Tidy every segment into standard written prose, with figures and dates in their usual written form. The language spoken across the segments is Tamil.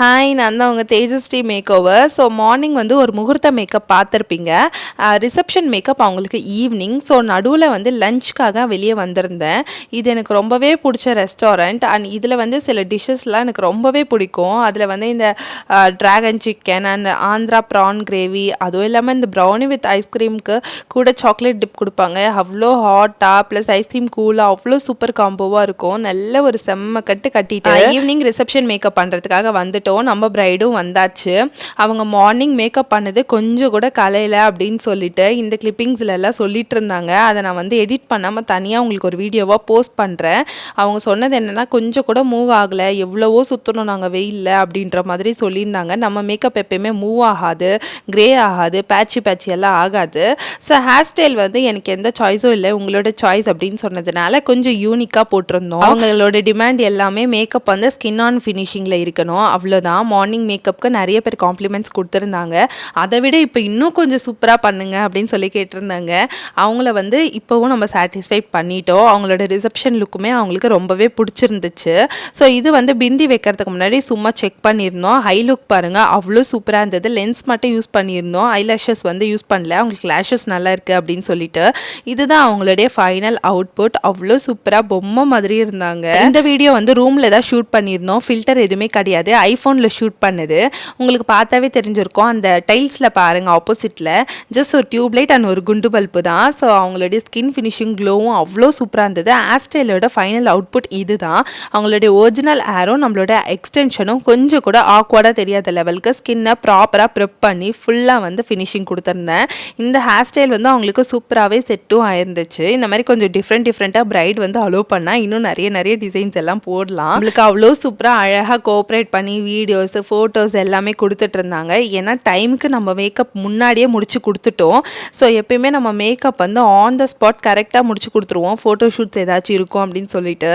ஹாய், நான் தான் உங்கள் Tejashree makeover. So morning வந்து ஒரு முகூர்த்த மேக்கப் பார்த்துருப்பீங்க. ரிசப்ஷன் மேக்கப் அவங்களுக்கு ஈவினிங். ஸோ நடுவில் வந்து லஞ்சுக்காக வெளியே வந்திருந்தேன். இது எனக்கு ரொம்பவே பிடிச்ச ரெஸ்டாரண்ட். அண்ட் இதில் வந்து சில டிஷ்ஷஸ்லாம் எனக்கு ரொம்பவே பிடிக்கும். அதில் வந்து இந்த dragon chicken and Andhra prawn gravy, அதுவும் இல்லாமல் இந்த ப்ரௌனி வித் ஐஸ்கிரீமுக்கு கூட சாக்லேட் டிப் கொடுப்பாங்க. அவ்வளோ ஹாட்டாக ப்ளஸ் ஐஸ்கிரீம் கூலாக அவ்வளோ சூப்பர் காம்போவாக இருக்கும். நல்ல ஒரு செம்ம கட்டிட்டு ஈவினிங் ரிசப்ஷன் மேக்கப் பண்ணுறதுக்காக வந்துட்டோம். நம்ம பிரைடும் வந்தாச்சு. அவங்க மார்னிங் மேக்கப் பண்ணது கொஞ்சம் கூட கலையில அப்படின்னு சொல்லிட்டு இந்த கிளிப்பிங்ஸ்ல எல்லாம் சொல்லிட்டு இருந்தாங்க. அதை நான் வந்து எடிட் பண்ணாமல் தனியாக உங்களுக்கு ஒரு வீடியோவாக போஸ்ட் பண்ணுறேன். அவங்க சொன்னது என்னென்னா, கொஞ்சம் கூட மூவ் ஆகலை, எவ்வளவோ சுற்றணும் நாங்கள் வெயிலில் அப்படின்ற மாதிரி சொல்லியிருந்தாங்க. நம்ம மேக்கப் எப்பயுமே மூவ் ஆகாது, க்ரே ஆகாது, பேட்சி எல்லாம் ஆகாது. ஸோ ஹேர் ஸ்டைல் வந்து எனக்கு எந்த சாய்ஸும் இல்லை, உங்களோட சாய்ஸ் அப்படின்னு சொன்னதுனால கொஞ்சம் யூனிக்காக போட்டிருந்தோம். அவங்களோட டிமாண்ட் எல்லாமே மேக்கப் வந்து ஸ்கின் ஆன் ஃபினிஷிங்கில் இருக்கணும், அவ்வளோதான். மார்னிங் மேக்கப்புக்கு நிறைய பேர் காம்ப்ளிமெண்ட்ஸ் கொடுத்துருந்தாங்க. அதை விட இப்போ இன்னும் கொஞ்சம் சூப்பராக பண்ணுங்க அப்படின்னு சொல்லி கேட்டிருந்தாங்க. அவங்கள வந்து இப்போவும் நம்ம சாட்டிஸ்ஃபை பண்ணிட்டோம். அவங்களோட ரிசப்ஷன் லுக்குமே அவங்களுக்கு ரொம்பவே பிடிச்சிருந்துச்சு. ஸோ இது வந்து பிந்தி வைக்கிறதுக்கு முன்னாடி சும்மா செக் பண்ணியிருந்தோம். ஹை லுக் பாருங்கள், அவ்வளோ சூப்பராக இருந்தது. லென்ஸ் மட்டும் யூஸ் பண்ணியிருந்தோம், ஐலாஷஸ் வந்து யூஸ் பண்ணல. அவங்களுக்கு லேஷஸ் நல்லா இருக்குது அப்படின்னு சொல்லிட்டு இதுதான் அவங்களுடைய ஃபைனல் அவுட்புட். அவ்வளோ சூப்பராக பொம்மை மாதிரி இருந்தாங்க. இந்த வீடியோ வந்து ரூமில் தான் ஷூட் பண்ணியிருந்தோம். ஃபில்டர் எதுவுமே கிடையாது, ஐஃபோனில் ஷூட் பண்ணுது. உங்களுக்கு பார்த்தாவே தெரிஞ்சிருக்கும். அந்த டைல்ஸில் பாருங்கள், ஆப்போசிட்டில் ஜஸ்ட் ஒரு டியூப் லைட் அண்ட் ஒரு குண்டு பல்பு தான். ஸோ அவங்களுடைய ஸ்கின் ஃபினிஷிங் க்ளோவும் அவ்வளோ சூப்பராக இருந்தது. ஹேர் ஸ்டைலோட ஃபைனல் அவுட்புட் இது தான். அவங்களுடைய ஒரிஜினல் ஹேரும் நம்மளோட எக்ஸ்டென்ஷனும் கொஞ்சம் கூட ஆக்வர்டாக தெரியாத லெவலுக்கு ஸ்கின்னை ப்ராப்பராக ப்ரெப் பண்ணி ஃபுல்லாக வந்து ஃபினிஷிங் கொடுத்துருந்தேன். இந்த ஹேர் ஸ்டைல் வந்து அவங்களுக்கு சூப்பராகவே செட்டும் ஆயிருந்துச்சு. இந்த மாதிரி கொஞ்சம் டிஃப்ரெண்ட்டாக பிரைட் வந்து அலோவ் பண்ணால் இன்னும் நிறைய டிசைன்ஸ் எல்லாம் போடலாம். அவங்களுக்கு அவ்வளோ சூப்பராக அழகாக கோஆப்ரேட் பண்ணி வீடியோஸ், ஃபோட்டோஸ் எல்லாமே கொடுத்துட்டு இருந்தாங்க. ஏன்னா டைமுக்கு நம்ம மேக்கப் முன்னாடியே முடிச்சு கொடுத்துட்டோம். ஸோ எப்பயுமே நம்ம மேக்கப் வந்து ஆன் த ஸ்பாட் கரெக்டாக முடிச்சு கொடுத்துருவோம். ஃபோட்டோ ஷூட்ஸ் ஏதாச்சும் இருக்கும் அப்படின்னு சொல்லிட்டு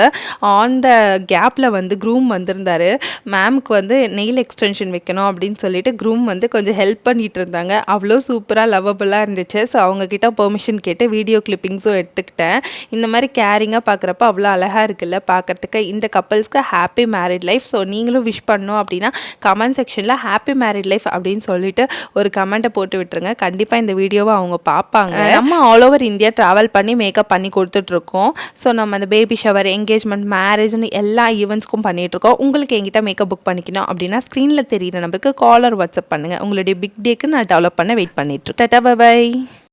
ஆன் த கேப்பில் வந்து க்ரூம் வந்திருந்தார். மேம்க்கு வந்து நெயில் எக்ஸ்டென்ஷன் வைக்கணும் அப்படின்னு சொல்லிட்டு க்ரூம் வந்து கொஞ்சம் ஹெல்ப் பண்ணிட்டு இருந்தாங்க. அவ்வளோ சூப்பராக லவ்வபுளாக இருந்துச்சு. ஸோ அவங்கக்கிட்ட பெர்மிஷன் கேட்டு வீடியோ கிளிப்பிங்ஸும் எடுத்துக்கிட்டேன். இந்த மாதிரி கேரிங்காக பார்க்குறப்ப அவ்வளோ அழகாக இருக்குல்ல பார்க்குறதுக்கு. இந்த கப்பல்ஸ்க்கு ஹாப்பி மேரிட் லைஃப். ஸோ நீங்களும் விஷ் பண்ணணும் அப்படின்னா கமெண்ட் செக்ஷனில் ஹாப்பி மேரிட் லைஃப் அப்படின்னு சொல்லிட்டு ஒரு கமெண்ட்டை போட்டு விட்டுருங்க. கண்டிப்பாக இந்த வீடியோவை அவங்க பார்ப்பாங்க. நம்ம ஆல் ஓவர் இந்தியா ட்ராவல் பண்ணி மேக்கப் பண்ணி கொடுத்துட்ருக்கோம். ஸோ நம்ம அந்த பேபி ஷவர், என்கேஜ்மெண்ட், மேரேஜ்னு எல்லா ஈவெண்ட்ஸ்க்கும் பண்ணிகிட்ருக்கோம். உங்களுக்கு எங்கிட்ட மேக்கப் புக் பண்ணிக்கணும் அப்படின்னா ஸ்க்ரீனில் தெரியிற நம்பருக்கு கால் ஆர் வாட்ஸ்அப் பண்ணுங்கள். உங்களுடைய பிக் டேக்கு நான் டெவலப் பண்ண வெயிட் பண்ணிட்டுருக்கேன். டாடா, பை.